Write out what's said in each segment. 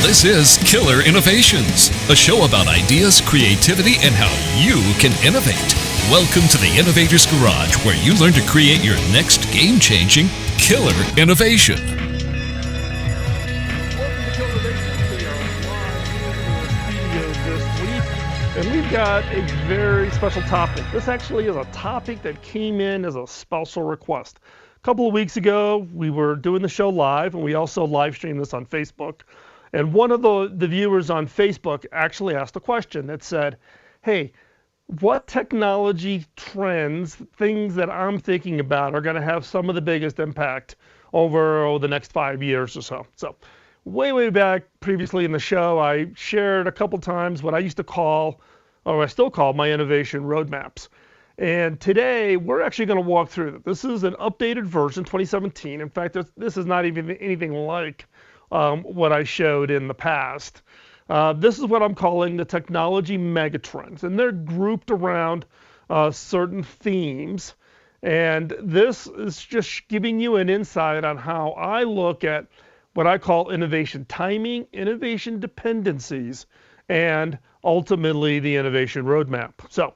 This is Killer Innovations, a show about ideas, creativity, and how you can innovate. Welcome to the Innovator's Garage, where you learn to create your next game-changing killer innovation. Welcome to Killer Innovations. We are live here in the studio this week, and we've got a very special topic. This actually is a topic that came in as a special request. A couple of weeks ago, we were doing the show live, and we also live streamed this on Facebook. And one of the viewers on Facebook actually asked a question that said, hey, what technology trends, things that I'm thinking about are going to have some of the biggest impact over the next 5 years or so? So way back previously in the show, I shared a couple times what I used to call, or I still call, my innovation roadmaps. And today, we're actually going to walk through them. This is an updated version, 2017. In fact, this is not even anything like what I showed in the past. This is what I'm calling the technology megatrends, and they're grouped around certain themes. And this is just giving you an insight on how I look at what I call innovation timing, innovation dependencies, and ultimately the innovation roadmap. So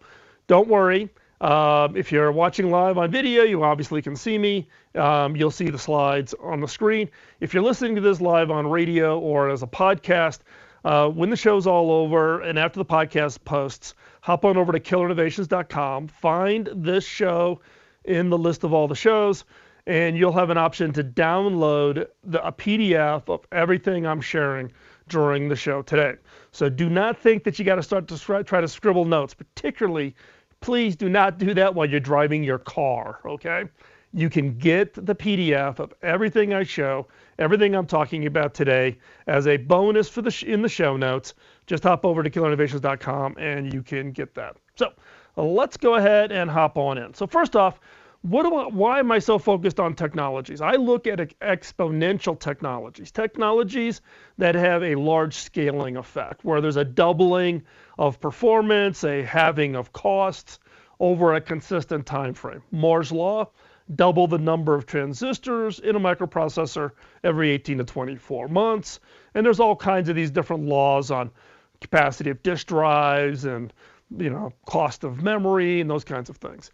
don't worry. If you're watching live on video, you obviously can see me. You'll see the slides on the screen. If you're listening to this live on radio or as a podcast, when the show's all over and after the podcast posts, hop on over to killerinnovations.com, find this show in the list of all the shows, and you'll have an option to download a PDF of everything I'm sharing during the show today. So do not think that you got to start to try to scribble notes, particularly. Please do not do that while you're driving your car, okay? You can get the PDF of everything I show, everything I'm talking about today as a bonus for in the show notes. Just hop over to killerinnovations.com and you can get that. So let's go ahead and hop on in. So first off, why am I so focused on technologies? I look at exponential technologies that have a large scaling effect, where there's a doubling of performance, a halving of costs over a consistent time frame. Moore's law, double the number of transistors in a microprocessor every 18 to 24 months. And there's all kinds of these different laws on capacity of disk drives and cost of memory and those kinds of things.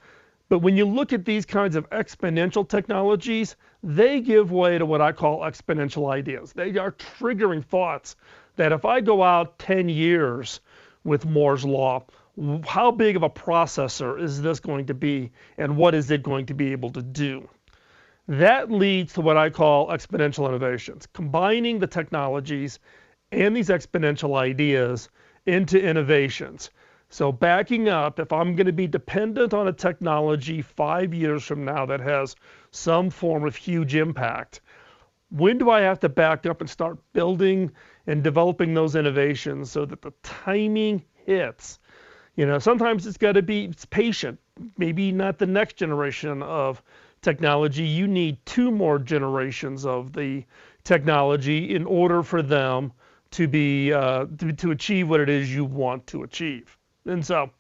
But when you look at these kinds of exponential technologies, they give way to what I call exponential ideas. They are triggering thoughts that if I go out 10 years with Moore's law, how big of a processor is this going to be, and what is it going to be able to do? That leads to what I call exponential innovations, combining the technologies and these exponential ideas into innovations. So backing up, if I'm going to be dependent on a technology 5 years from now that has some form of huge impact, when do I have to back up and start building and developing those innovations so that the timing hits? Sometimes it's got to be patient. Maybe not the next generation of technology. You need 2 more generations of the technology in order for them to be to achieve what it is you want to achieve. And so,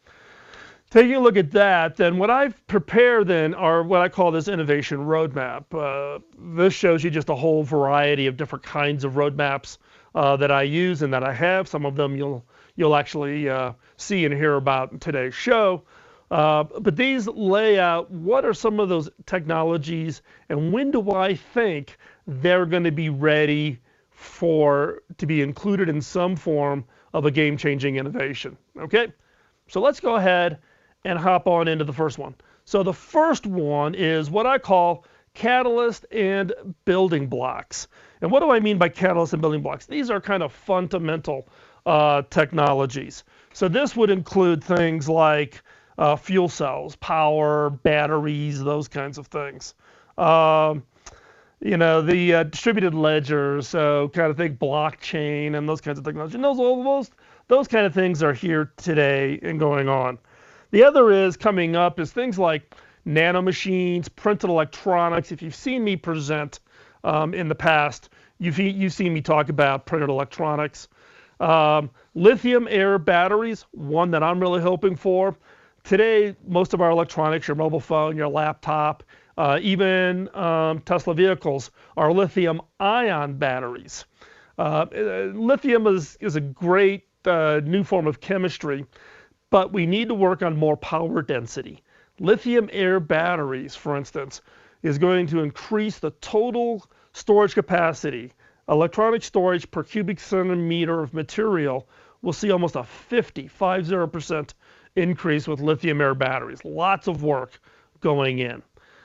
taking a look at that, then what I've prepared then are what I call this innovation roadmap. This shows you just a whole variety of different kinds of roadmaps that I use and that I have. Some of them you'll actually see and hear about in today's show. But these lay out what are some of those technologies and when do I think they're going to be ready to be included in some form of a game-changing innovation. Okay? So let's go ahead and hop on into the first one. So the first one is what I call catalyst and building blocks. And what do I mean by catalyst and building blocks? These are kind of fundamental technologies. So this would include things like fuel cells, power, batteries, those kinds of things. The distributed ledgers, so kind of think blockchain and those kinds of technology. And those kind of things are here today and going on. The other is coming up is things like nanomachines, printed electronics. If you've seen me present in the past, you've seen me talk about printed electronics. Lithium air batteries, one that I'm really hoping for. Today, most of our electronics, your mobile phone, your laptop, even Tesla vehicles are lithium-ion batteries. Lithium is a great new form of chemistry, but we need to work on more power density. Lithium-air batteries, for instance, is going to increase the total storage capacity. Electronic storage per cubic centimeter of material will see almost a 50% increase with lithium-air batteries. Lots of work going in.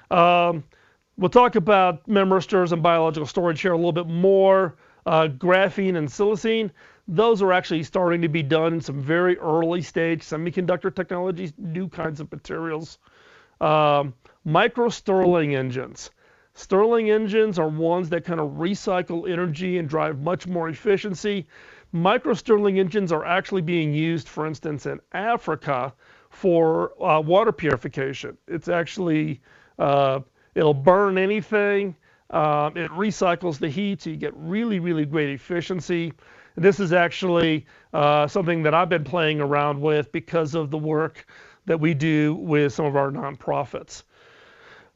We'll talk about memristors and biological storage here a little bit more. Graphene and silicene, those are actually starting to be done in some very early stage semiconductor technologies, new kinds of materials. Micro Stirling engines. Stirling engines are ones that kind of recycle energy and drive much more efficiency. Micro Stirling engines are actually being used, for instance, in Africa for water purification. It's actually, it'll burn anything. It recycles the heat, so you get really, really great efficiency. This is actually something that I've been playing around with because of the work that we do with some of our nonprofits.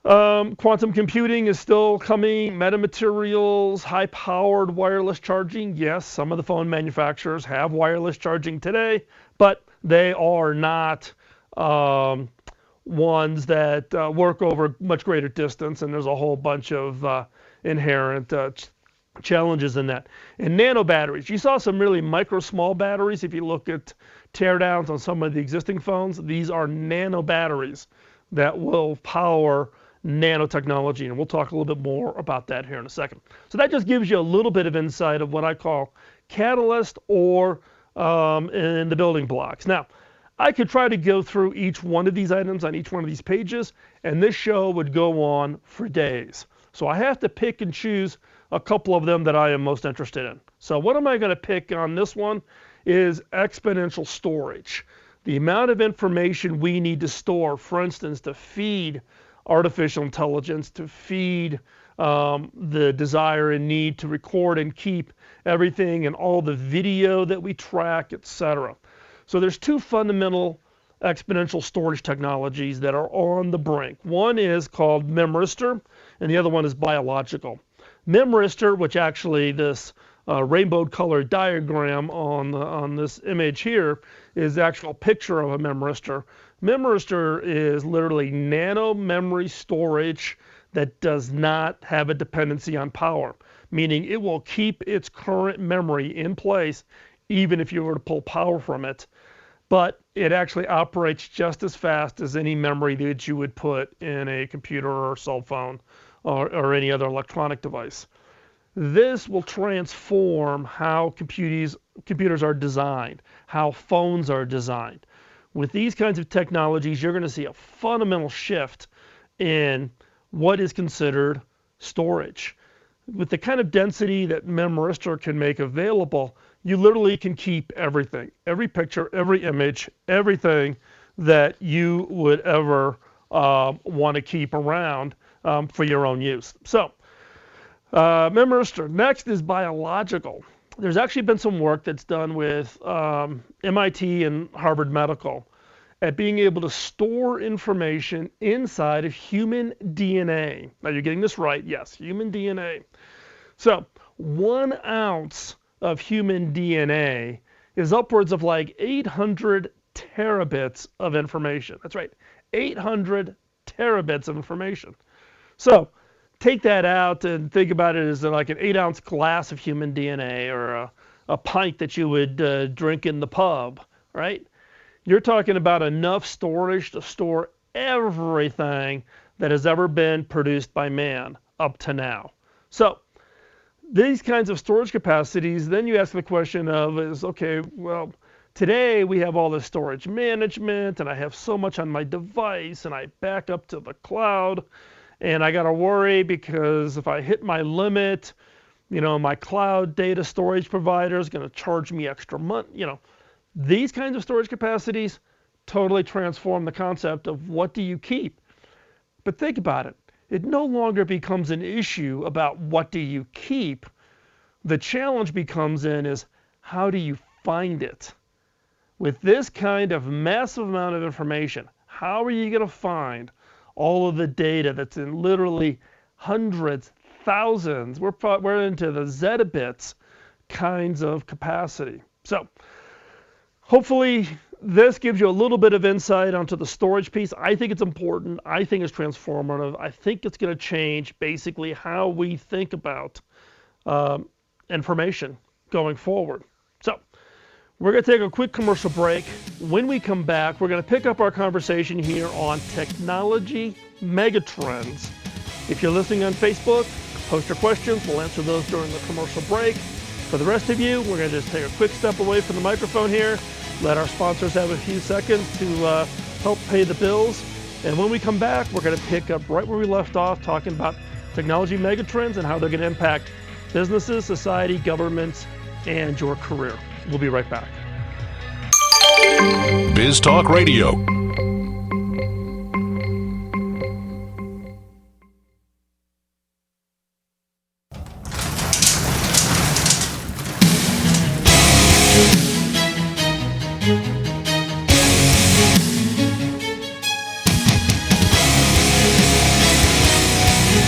Quantum computing is still coming. Metamaterials, high-powered wireless charging. Yes, some of the phone manufacturers have wireless charging today, but they are not ones that work over much greater distance, and there's a whole bunch of inherent challenges in that. And nano batteries. You saw some really micro small batteries. If you look at teardowns on some of the existing phones, these are nano batteries that will power nanotechnology, and we'll talk a little bit more about that here in a second. So that just gives you a little bit of insight of what I call catalyst or in the building blocks. Now, I could try to go through each one of these items on each one of these pages, and this show would go on for days. So I have to pick and choose a couple of them that I am most interested in. So what am I going to pick on this one is exponential storage. The amount of information we need to store, for instance, to feed artificial intelligence, to feed the desire and need to record and keep everything and all the video that we track, etc. So there's two fundamental exponential storage technologies that are on the brink. One is called memristor, and the other one is biological. Memristor, which actually this rainbow colored diagram on this image here is the actual picture of a memristor. Memristor is literally nano memory storage that does not have a dependency on power, meaning it will keep its current memory in place even if you were to pull power from it, but it actually operates just as fast as any memory that you would put in a computer or cell phone or any other electronic device. This will transform how computers are designed, how phones are designed. With these kinds of technologies, you're going to see a fundamental shift in what is considered storage. With the kind of density that memristor can make available, you literally can keep everything, every picture, every image, everything that you would ever want to keep around for your own use. So, memristor. Next is biological. There's actually been some work that's done with MIT and Harvard Medical at being able to store information inside of human DNA. Now you're getting this right, yes, human DNA. So 1 ounce of human DNA is upwards of like 800 terabits of information. That's right, 800 terabits of information. So take that out and think about it as like an 8-ounce glass of human DNA or a pint that you would drink in the pub, right? You're talking about enough storage to store everything that has ever been produced by man up to now. So these kinds of storage capacities, then you ask the question of is, okay, well, today we have all this storage management and I have so much on my device and I back up to the cloud and I got to worry because if I hit my limit, you know, my cloud data storage provider is going to charge me extra money. You know, these kinds of storage capacities totally transform the concept of what do you keep. But think about it. It no longer becomes an issue about what do you keep. The challenge becomes in is how do you find it? With this kind of massive amount of information, How are you going to find all of the data that's in literally hundreds, thousands? We're into the zettabytes kinds of capacity. So hopefully this gives you a little bit of insight onto the storage piece. I think it's important. I think it's transformative. I think it's going to change basically how we think about information going forward. So we're going to take a quick commercial break. When we come back, we're going to pick up our conversation here on technology megatrends. If you're listening on Facebook, post your questions. We'll answer those during the commercial break. For the rest of you, we're going to just take a quick step away from the microphone here, let our sponsors have a few seconds to help pay the bills. And when we come back, we're going to pick up right where we left off, talking about technology megatrends and how they're going to impact businesses, society, governments, and your career. We'll be right back. Biz Talk Radio.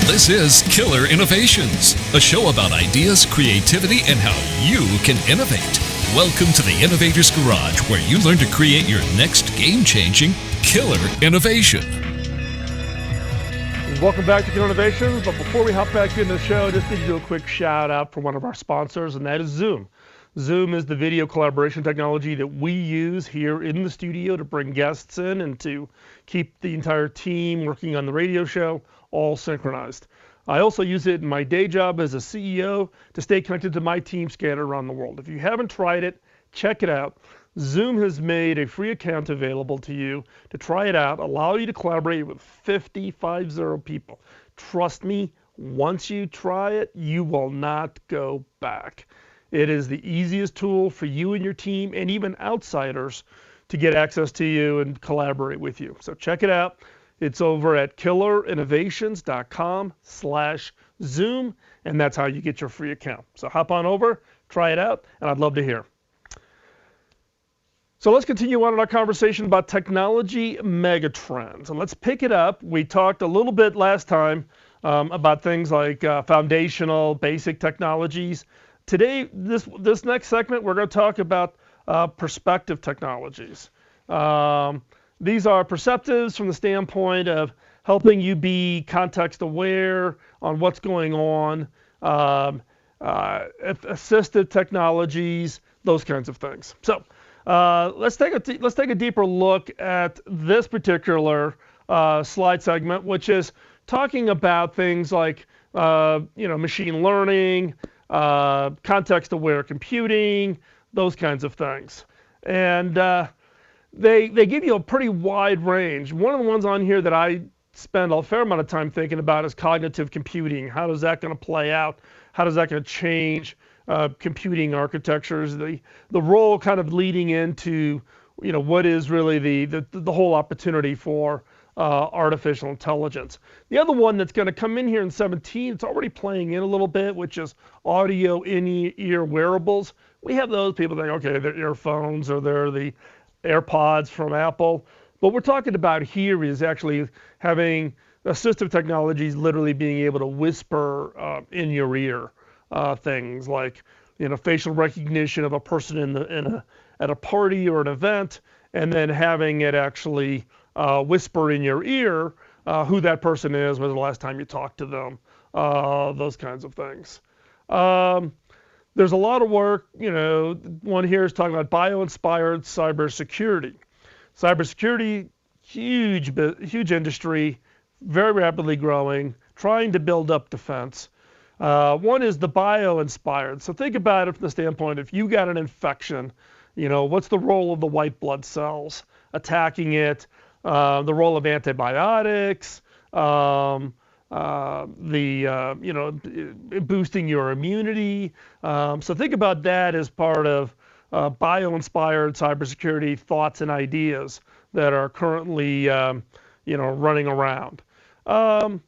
This is Killer Innovations, a show about ideas, creativity, and how you can innovate. Welcome to the Innovator's Garage, where you learn to create your next game-changing killer innovation. Welcome back to Killer Innovations. But before we hop back into the show, just need to do a quick shout out for one of our sponsors, and that is Zoom. Zoom is the video collaboration technology that we use here in the studio to bring guests in and to keep the entire team working on the radio show all synchronized. I also use it in my day job as a CEO to stay connected to my team scattered around the world. If you haven't tried it, check it out. Zoom has made a free account available to you to try it out, allow you to collaborate with 50 people. Trust me, once you try it, you will not go back. It is the easiest tool for you and your team and even outsiders to get access to you and collaborate with you. So check it out. It's over at killerinnovations.com/Zoom, and that's how you get your free account. So hop on over, try it out, and I'd love to hear. So let's continue on in our conversation about technology megatrends. And let's pick it up. We talked a little bit last time about things like foundational, basic technologies. Today, this next segment, we're going to talk about perspective technologies. These are perceptives from the standpoint of helping you be context aware on what's going on, assistive technologies, those kinds of things. So let's take a deeper look at this particular slide segment, which is talking about things like machine learning, context aware computing, those kinds of things. And they give you a pretty wide range. One of the ones on here that I spend a fair amount of time thinking about is cognitive computing. How is that going to play out? How is that going to change computing architectures? The role kind of leading into what is really the whole opportunity for artificial intelligence. The other one that's going to come in here in 17, it's already playing in a little bit, which is audio in-ear wearables. We have those people think, okay, they're earphones or they're the AirPods from Apple. What we're talking about here is actually having assistive technologies literally being able to whisper in your ear things like facial recognition of a person at a party or an event, and then having it actually whisper in your ear who that person is, when was the last time you talked to them, those kinds of things. There's a lot of work, one here is talking about bio-inspired cybersecurity. Cybersecurity, huge industry, very rapidly growing, trying to build up defense. One is the bio-inspired. So think about it from the standpoint, if you got an infection, what's the role of the white blood cells attacking it, the role of antibiotics, boosting your immunity. So think about that as part of bio-inspired cybersecurity thoughts and ideas that are currently running around. The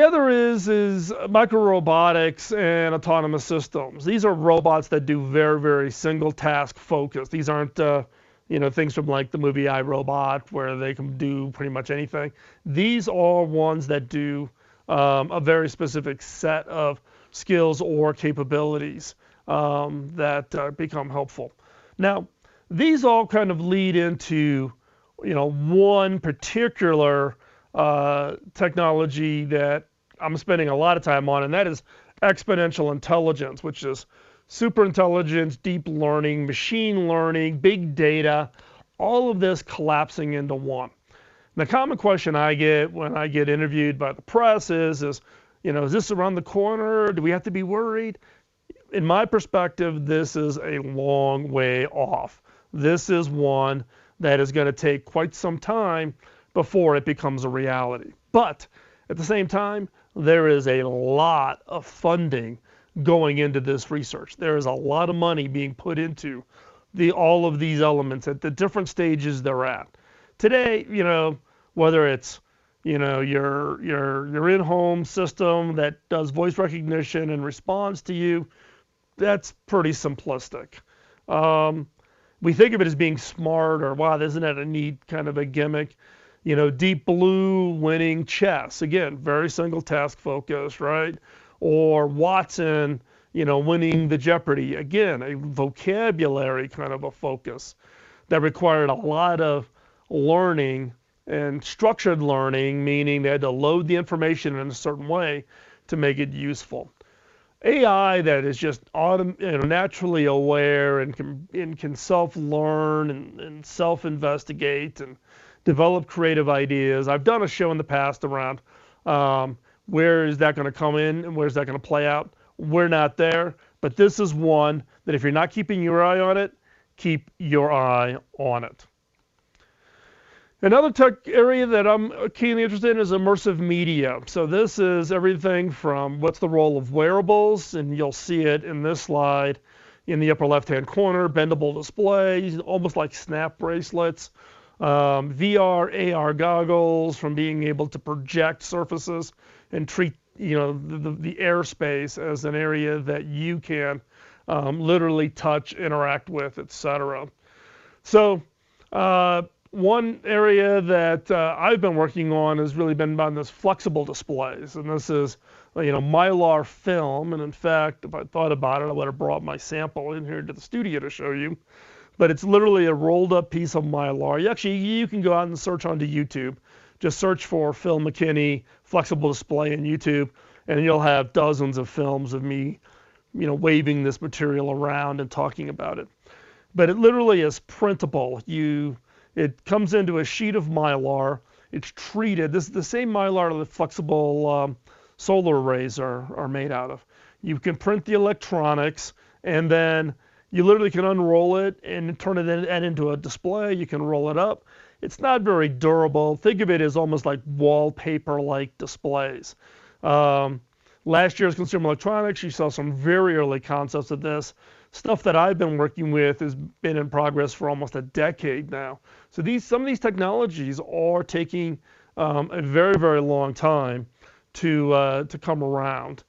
other is micro-robotics and autonomous systems. These are robots that do very, very single task focus. These aren't things from like the movie I, Robot, where they can do pretty much anything. These are ones that do a very specific set of skills or capabilities that become helpful. Now, these all kind of lead into, one particular technology that I'm spending a lot of time on, and that is exponential intelligence, which is super intelligence, deep learning, machine learning, big data, all of this collapsing into one. The common question I get when I get interviewed by the press is is this around the corner? Do we have to be worried? In my perspective, this is a long way off. This is one that is going to take quite some time before it becomes a reality. But at the same time, there is a lot of funding going into this research. There is a lot of money being put into all of these elements at the different stages they're at. Today, whether it's your in-home system that does voice recognition and responds to you, that's pretty simplistic. We think of it as being smart, or wow, isn't that a neat kind of a gimmick? Deep Blue winning chess, again, very single task focused, right? Or Watson, winning the Jeopardy, again, a vocabulary kind of a focus that required a lot of learning and structured learning, meaning they had to load the information in a certain way to make it useful. AI that is just naturally aware and can self-learn and self-investigate and develop creative ideas. I've done a show in the past around where is that going to come in and where's that going to play out. We're not there, but this is one that if you're not keeping your eye on it, keep your eye on it. Another tech area that I'm keenly interested in is immersive media. So this is everything from what's the role of wearables, and you'll see it in this slide in the upper left-hand corner, bendable displays, almost like snap bracelets, VR, AR goggles, from being able to project surfaces and treat the airspace as an area that you can literally touch, interact with, etc. So one area that I've been working on has really been on this flexible displays, and this is Mylar film. And in fact, if I thought about it, I would have brought my sample in here to the studio to show you. But it's literally a rolled up piece of Mylar. You can go out and search onto YouTube. Just search for Phil McKinney flexible display in YouTube, and you'll have dozens of films of me, waving this material around and talking about it. But it literally is printable. It comes into a sheet of Mylar. It's treated. This is the same Mylar that flexible solar arrays are made out of. You can print the electronics, and then you literally can unroll it and turn it into a display. You can roll it up. It's not very durable. Think of it as almost like wallpaper-like displays. Last year's Consumer Electronics, you saw some very early concepts of this. Stuff that I've been working with has been in progress for almost a decade now. So some of these technologies are taking a very, very long time to come around.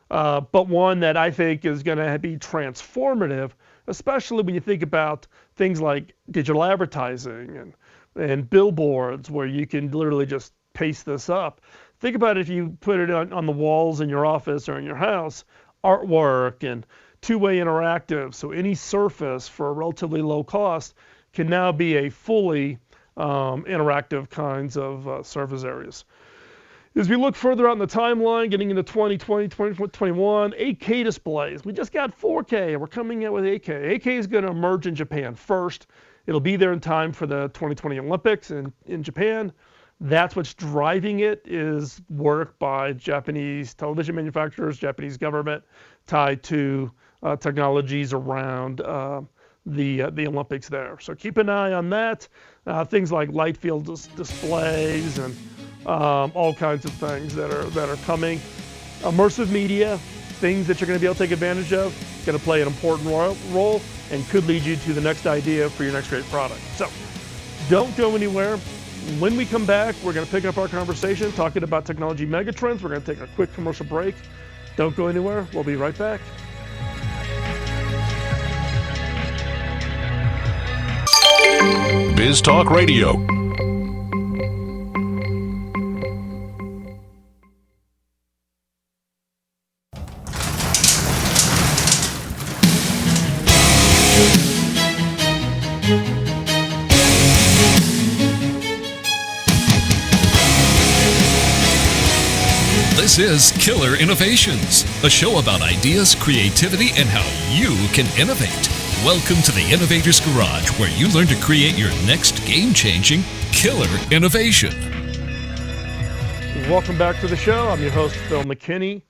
But one that I think is going to be transformative, especially when you think about things like digital advertising and billboards, where you can literally just paste this up. Think about it if you put it on the walls in your office or in your house, artwork and two-way interactive. So any surface for a relatively low cost can now be a fully interactive kinds of surface areas. As we look further out in the timeline, getting into 2020, 2021, 8K displays. We just got 4K, and we're coming out with 8K. 8K is going to emerge in Japan first. It'll be there in time for the 2020 Olympics in Japan. That's what's driving it, is work by Japanese television manufacturers, Japanese government, tied to technologies around the Olympics there. So keep an eye on that. Things like light field displays and all kinds of things that are coming. Immersive media, things that you're going to be able to take advantage of, going to play an important role and could lead you to the next idea for your next great product. So don't go anywhere. When we come back, we're going to pick up our conversation talking about technology megatrends. We're going to take a quick commercial break. Don't go anywhere. We'll be right back. is Talk Radio. This is Killer Innovations, a show about ideas, creativity, and how you can innovate. Welcome to the Innovator's Garage, where you learn to create your next game-changing killer innovation. Welcome back to the show. I'm your host, Phil McKinney.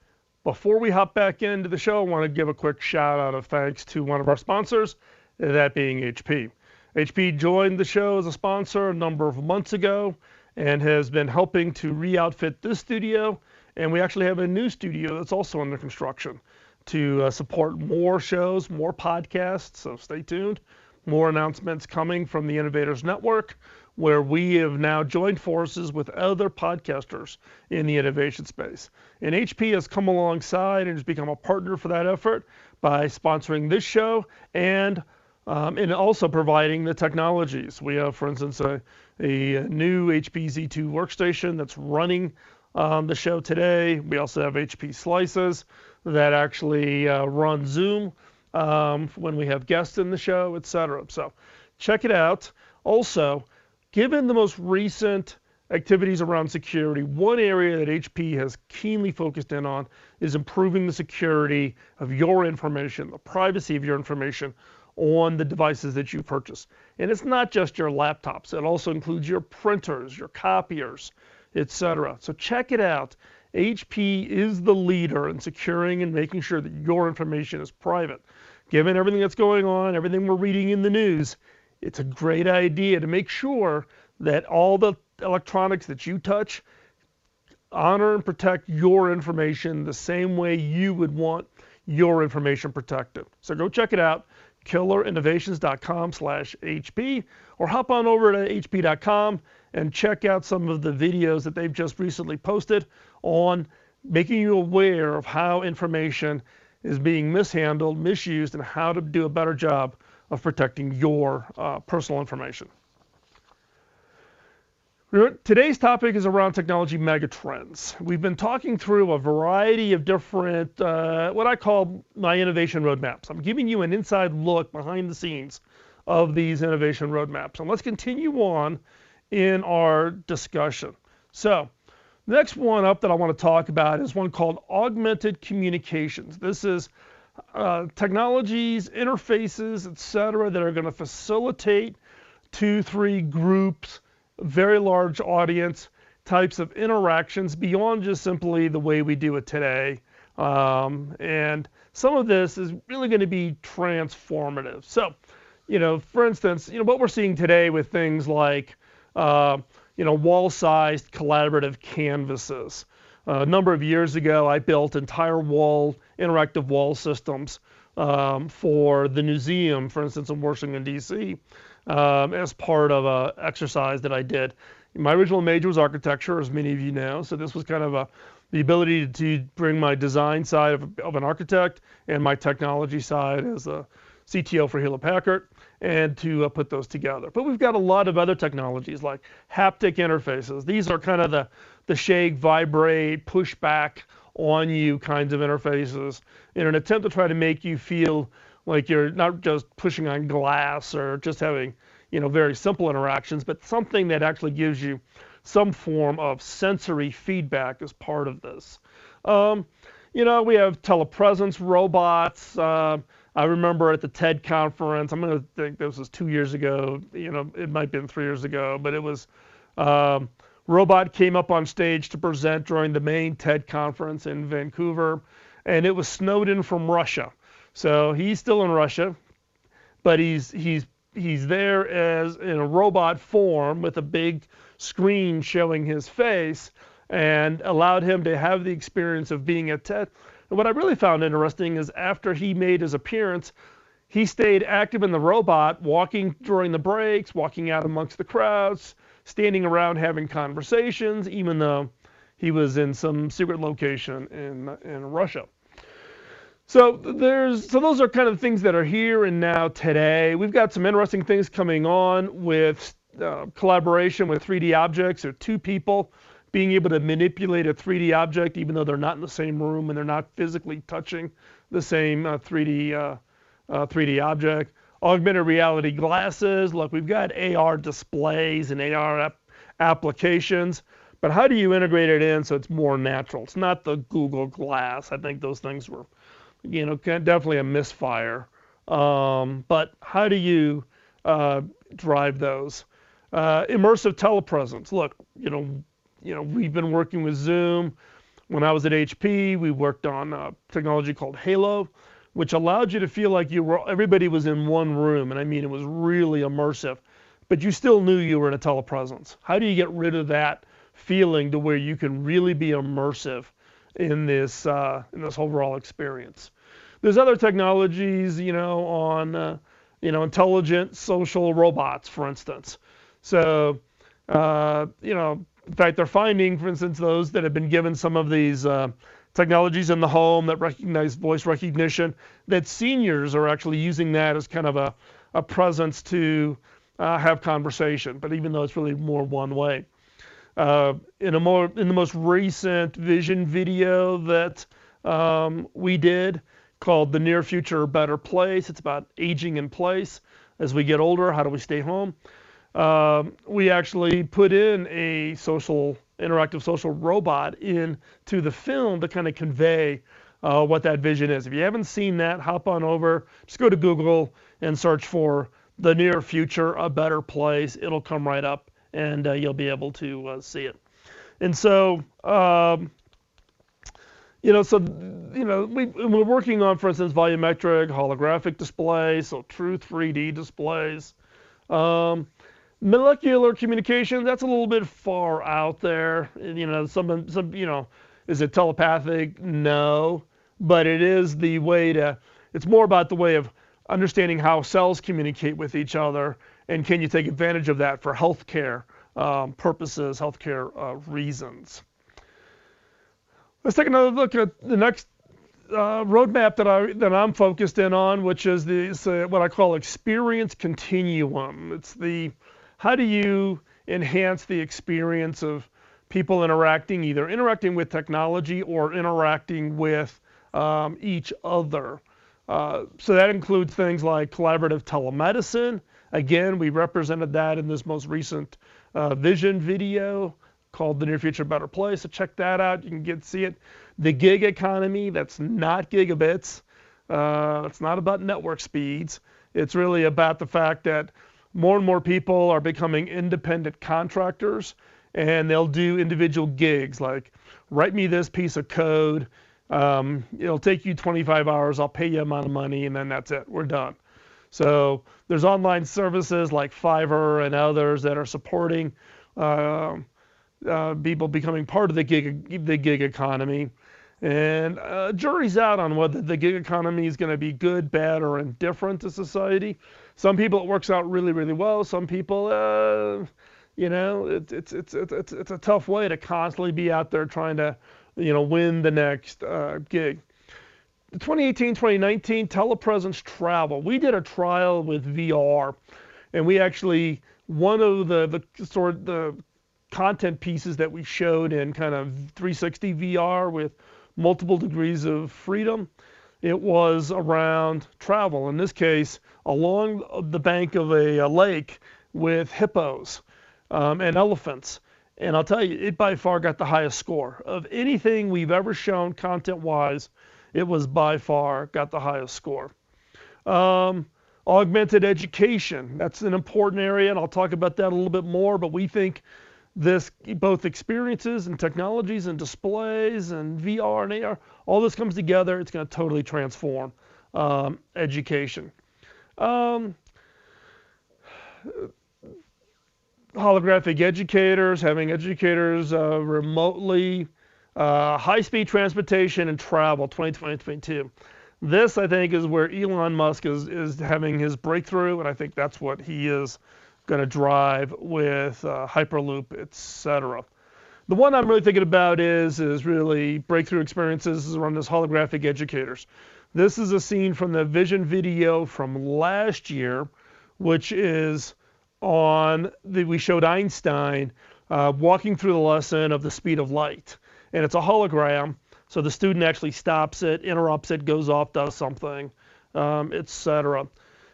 Before we hop back into the show, I want to give a quick shout out of thanks to one of our sponsors, that being HP. HP joined the show as a sponsor a number of months ago and has been helping to re-outfit this studio. And we actually have a new studio that's also under construction to support more shows, more podcasts, so stay tuned. More announcements coming from the Innovators Network, where we have now joined forces with other podcasters in the innovation space. And HP has come alongside and has become a partner for that effort by sponsoring this show and also providing the technologies. We have, for instance, a new HP Z2 workstation that's running the show today. We also have HP Slices that actually run Zoom when we have guests in the show, etc. So check it out. Also, given the most recent activities around security, one area that HP has keenly focused in on is improving the security of your information, the privacy of your information on the devices that you purchase. And it's not just your laptops. It also includes your printers, your copiers, etc. So check it out. HP is the leader in securing and making sure that your information is private. Given everything that's going on, everything we're reading in the news, it's a great idea to make sure that all the electronics that you touch honor and protect your information the same way you would want your information protected. So go check it out, killerinnovations.com/HP, or hop on over to hp.com and check out some of the videos that they've just recently posted on making you aware of how information is being mishandled, misused, and how to do a better job of protecting your personal information. Today's topic is around technology megatrends. We've been talking through a variety of different, what I call my innovation roadmaps. I'm giving you an inside look behind the scenes of these innovation roadmaps. And let's continue on in our discussion. So, the next one up that I want to talk about is one called augmented communications. This is technologies, interfaces, etc., that are going to facilitate 2-3 groups, very large audience types of interactions beyond just simply the way we do it today. And some of this is really going to be transformative. So, for instance, what we're seeing today with things like wall-sized collaborative canvases. A number of years ago, I built entire interactive wall systems for the museum, for instance, in Washington, D.C., as part of an exercise that I did. My original major was architecture, as many of you know, so this was kind of the ability to bring my design side of an architect and my technology side as a CTO for Hewlett-Packard, and to put those together. But we've got a lot of other technologies like haptic interfaces. These are kind of the shake, vibrate, push back on you kinds of interfaces in an attempt to try to make you feel like you're not just pushing on glass or just having very simple interactions, but something that actually gives you some form of sensory feedback as part of this. We have telepresence robots. I remember at the TED conference, I'm going to think this was 2 years ago, it might have been 3 years ago, but it was, robot came up on stage to present during the main TED conference in Vancouver, and it was Snowden from Russia. So he's still in Russia, but he's there as in a robot form with a big screen showing his face, and allowed him to have the experience of being at TED. And what I really found interesting is after he made his appearance, he stayed active in the robot, walking during the breaks, walking out amongst the crowds, standing around having conversations, even though he was in some secret location in Russia. So those are kind of things that are here and now today. We've got some interesting things coming on with collaboration with 3D objects, or two people being able to manipulate a 3D object even though they're not in the same room and they're not physically touching the same 3D object. Augmented reality glasses. Look, we've got AR displays and AR applications, but how do you integrate it in so it's more natural? It's not the Google Glass. I think those things were, definitely a misfire. But how do you drive those? Immersive telepresence. Look, we've been working with Zoom. When I was at HP, we worked on technology called Halo, which allowed you to feel like everybody was in one room, and I mean it was really immersive, but you still knew you were in a telepresence. How do you get rid of that feeling to where you can really be immersive in this overall experience? There's other technologies, on intelligent social robots, for instance. So, in fact, they're finding, for instance, those that have been given some of these technologies in the home that recognize voice recognition, that seniors are actually using that as kind of a presence to have conversation, but even though it's really more one way. In the most recent vision video that we did called The Near Future a Better Place, it's about aging in place. As we get older, how do we stay home? We actually put in a interactive social robot into the film to kind of convey what that vision is. If you haven't seen that, hop on over, just go to Google and search for The Near Future a Better Place. It'll come right up and you'll be able to see it. And so, we're working on, for instance, volumetric, holographic displays, so true 3D displays. Molecular communication, that's a little bit far out there. Is it telepathic? No, but it is the way it's more about the way of understanding how cells communicate with each other, and can you take advantage of that for healthcare purposes, healthcare reasons. Let's take another look at the next roadmap that I'm focused in on, which is what I call experience continuum. It's how do you enhance the experience of people either interacting with technology or interacting with each other. So that includes things like collaborative telemedicine. Again, we represented that in this most recent vision video called The Near Future a Better Place. So check that out. You can see it. The gig economy, that's not gigabits. It's not about network speeds. It's really about the fact that more and more people are becoming independent contractors, and they'll do individual gigs like, write me this piece of code. It'll take you 25 hours. I'll pay you amount of money, and then that's it. We're done. So there's online services like Fiverr and others that are supporting people becoming part of the gig economy. And jury's out on whether the gig economy is going to be good, bad, or indifferent to society. Some people it works out really, really well. Some people, it's a tough way to constantly be out there trying to, win the next gig. 2018, 2019 telepresence travel. We did a trial with VR, and we actually one of the content pieces that we showed in kind of 360 VR with multiple degrees of freedom. It was around travel. In this case, along the bank of a lake with hippos and elephants. And I'll tell you, it by far got the highest score. Of anything we've ever shown content-wise, it was by far got the highest score. Augmented education, that's an important area, and I'll talk about that a little bit more, but we think this, both experiences and technologies and displays and VR and AR, all this comes together, it's going to totally transform education. Holographic educators, having educators remotely, high-speed transportation and travel, 2022. This, I think, is where Elon Musk is having his breakthrough, and I think that's what he is going to drive with Hyperloop, etc. The one I'm really thinking about is really breakthrough experiences around this holographic educators. This is a scene from the vision video from last year, which is we showed Einstein walking through the lesson of the speed of light. And it's a hologram, so the student actually stops it, interrupts it, goes off, does something, etc.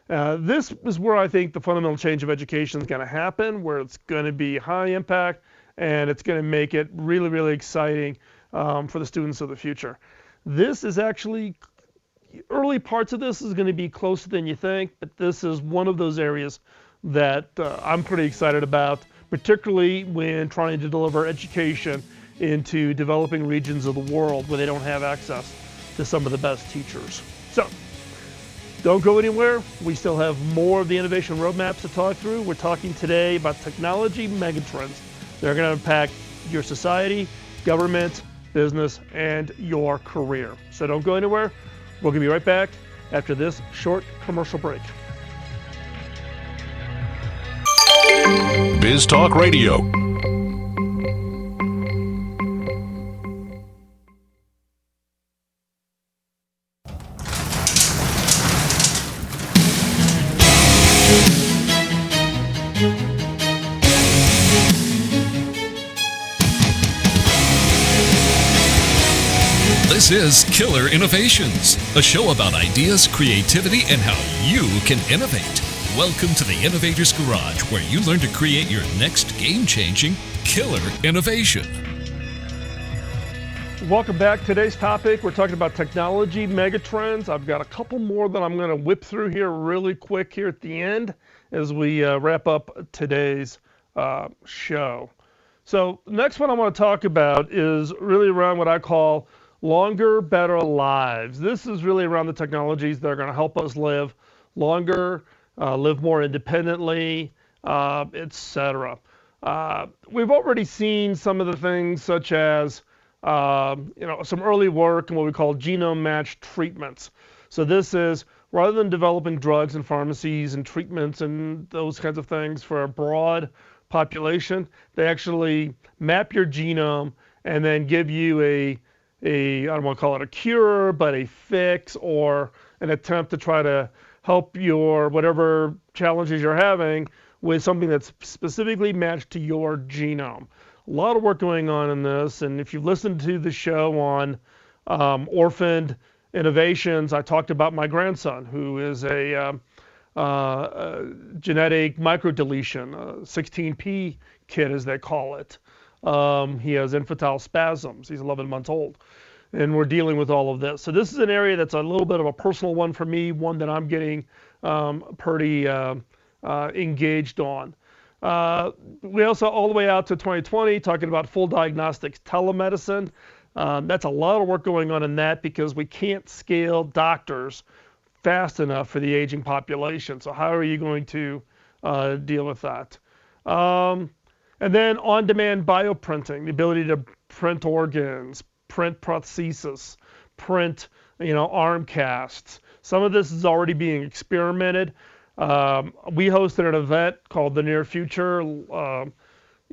This is where I think the fundamental change of education is going to happen, where it's going to be high impact and it's going to make it really, really exciting for the students of the future. This is actually, early parts of this is going to be closer than you think, but this is one of those areas that I'm pretty excited about, particularly when trying to deliver education into developing regions of the world where they don't have access to some of the best teachers. So, don't go anywhere. We still have more of the innovation roadmaps to talk through. We're talking today about technology megatrends. They're going to impact your society, government, business, and your career. So don't go anywhere. We're going to be right back after this short commercial break. Biz Talk Radio. This is Killer Innovations, a show about ideas, creativity, and how you can innovate. Welcome to the Innovator's Garage, where you learn to create your next game-changing killer innovation. Welcome back. Today's topic, we're talking about technology megatrends. I've got a couple more that I'm going to whip through here really quick here at the end as we wrap up today's show. So the next one I want to talk about is really around what I call longer, better lives. This is really around the technologies that are going to help us live longer, live more independently, etc. We've already seen some of the things such as some early work in what we call genome-matched treatments. So this is, rather than developing drugs and pharmacies and treatments and those kinds of things for a broad population, they actually map your genome and then give you I don't want to call it a cure, but a fix or an attempt to try to help your whatever challenges you're having with something that's specifically matched to your genome. A lot of work going on in this, and if you've listened to the show on orphaned innovations, I talked about my grandson, who is a genetic microdeletion, a 16p kid as they call it. He has infantile spasms. He's 11 months old. And we're dealing with all of this. So this is an area that's a little bit of a personal one for me, one that I'm getting pretty engaged on. We also, all the way out to 2020, talking about full diagnostics telemedicine. That's a lot of work going on in that because we can't scale doctors fast enough for the aging population. So how are you going to deal with that? And then on-demand bioprinting, the ability to print organs, print prosthesis, print arm casts. Some of this is already being experimented. We hosted an event called The Near Future,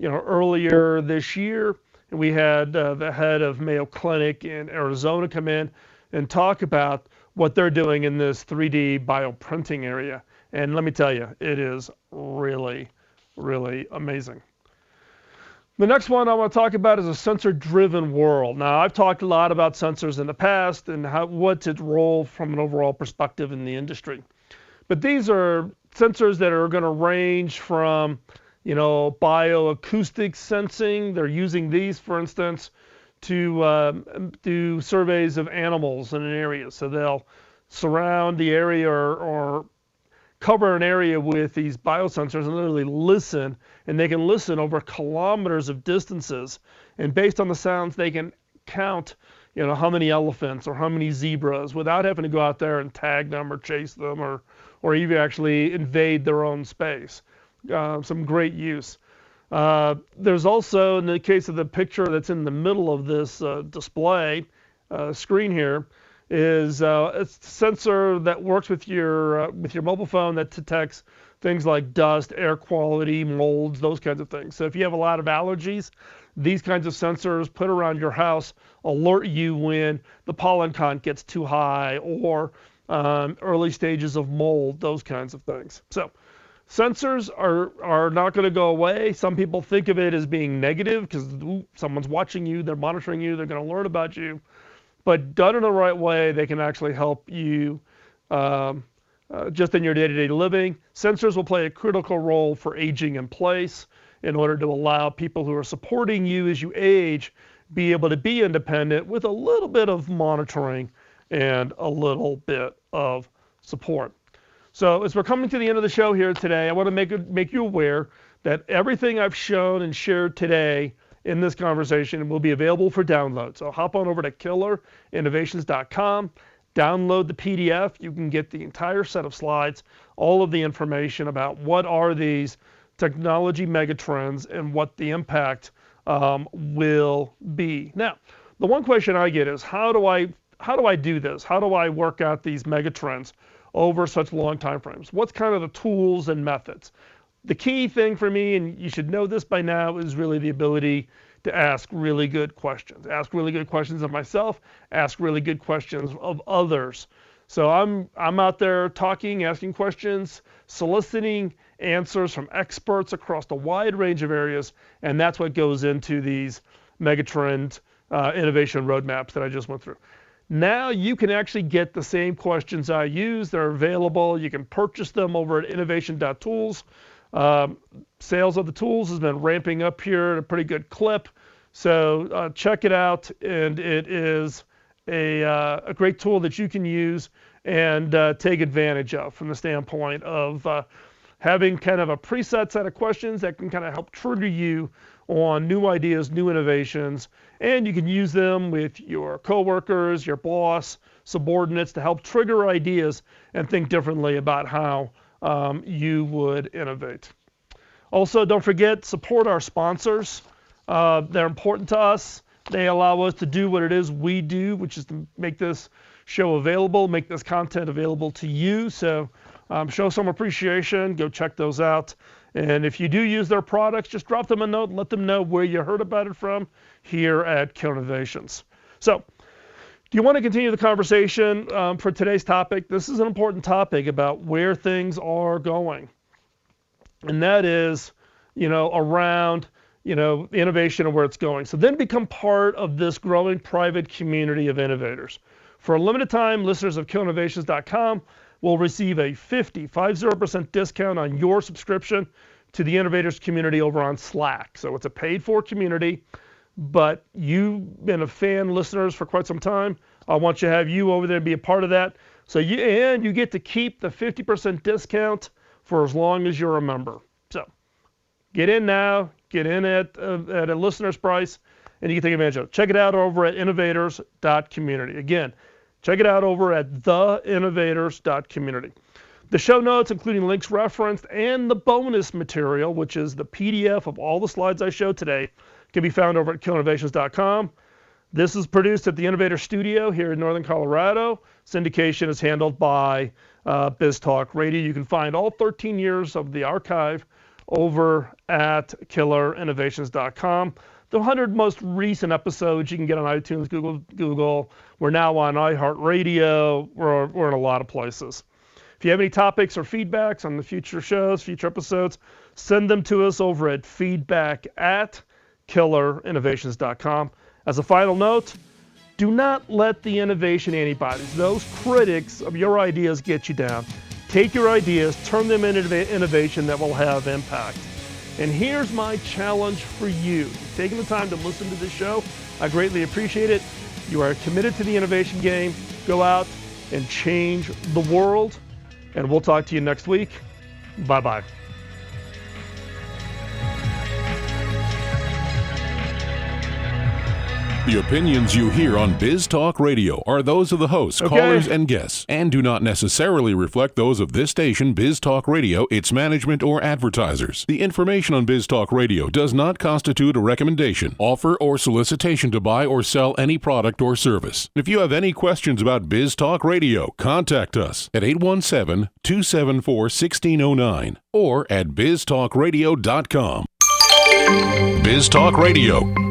earlier this year, and we had the head of Mayo Clinic in Arizona come in and talk about what they're doing in this 3D bioprinting area. And let me tell you, it is really, really amazing. The next one I want to talk about is a sensor-driven world. Now, I've talked a lot about sensors in the past and what's its role from an overall perspective in the industry. But these are sensors that are going to range from, bioacoustic sensing. They're using these, for instance, to do surveys of animals in an area. So they'll surround the area or cover an area with these biosensors and literally listen, and they can listen over kilometers of distances. And based on the sounds, they can count, how many elephants or how many zebras without having to go out there and tag them or chase them or even actually invade their own space. Some great use. There's also, in the case of the picture that's in the middle of this display screen here, is a sensor that works with your mobile phone that detects things like dust, air quality, molds, those kinds of things. So if you have a lot of allergies, these kinds of sensors put around your house alert you when the pollen count gets too high or early stages of mold, those kinds of things. So Sensors are not going to go away. Some people think of it as being negative because someone's watching you, they're monitoring you, they're going to learn about you. But done in the right way, they can actually help you just in your day-to-day living. Sensors will play a critical role for aging in place in order to allow people who are supporting you as you age be able to be independent with a little bit of monitoring and a little bit of support. So as we're coming to the end of the show here today, I want to make you aware that everything I've shown and shared today in this conversation will be available for download. So hop on over to killerinnovations.com, download the PDF. You can get the entire set of slides, all of the information about what are these technology megatrends and what the impact will be. Now, the one question I get is how do I do this? How do I work out these megatrends over such long time frames? What's kind of the tools and methods? The key thing for me, and you should know this by now, is really the ability to ask really good questions. Ask really good questions of myself, ask really good questions of others. So I'm out there talking, asking questions, soliciting answers from experts across a wide range of areas, and that's what goes into these megatrend innovation roadmaps that I just went through. Now you can actually get the same questions I use. They're available. You can purchase them over at innovation.tools. Sales of the tools has been ramping up here at a pretty good clip. So check it out, and it is a great tool that you can use and take advantage of from the standpoint of having kind of a preset set of questions that can kind of help trigger you on new ideas, new innovations, and you can use them with your coworkers, your boss, subordinates to help trigger ideas and think differently about how you would innovate. Also, don't forget, support our sponsors. They're important to us. They allow us to do what it is we do, which is to make this show available, make this content available to you. So show some appreciation, go check those out. And if you do use their products, just drop them a note and let them know where you heard about it from here at Killer Innovations. So, do you want to continue the conversation for today's topic? This is an important topic about where things are going. And that is, around, innovation and where it's going. So then become part of this growing private community of innovators. For a limited time, listeners of killerinnovations.com will receive a 50% discount on your subscription to the Innovators community over on Slack. So it's a paid-for community, but you've been a fan listeners for quite some time. I want to have you over there and be a part of that. So you get to keep the 50% discount for as long as you're a member. So get in now, get in at a listener's price, and you can take advantage of it. Check it out over at innovators.community. Again, check it out over at theinnovators.community. The show notes, including links referenced and the bonus material, which is the PDF of all the slides I showed today, can be found over at killerinnovations.com. This is produced at the Innovator Studio here in Northern Colorado. Syndication is handled by BizTalk Radio. You can find all 13 years of the archive over at killerinnovations.com. The 100 most recent episodes you can get on iTunes, Google. We're now on iHeartRadio. We're in a lot of places. If you have any topics or feedbacks on the future shows, future episodes, send them to us over at feedback@killerinnovations.com. As a final note, do not let the innovation antibodies, those critics of your ideas, get you down. Take your ideas, turn them into innovation that will have impact. And here's my challenge for you. Taking the time to listen to this show, I greatly appreciate it. You are committed to the innovation game. Go out and change the world. And we'll talk to you next week. Bye-bye. The opinions you hear on Biz Talk Radio are those of the hosts, callers, and guests, and do not necessarily reflect those of this station, Biz Talk Radio, its management, or advertisers. The information on Biz Talk Radio does not constitute a recommendation, offer, or solicitation to buy or sell any product or service. If you have any questions about Biz Talk Radio, contact us at 817-274-1609 or at biztalkradio.com. Biz Talk Radio.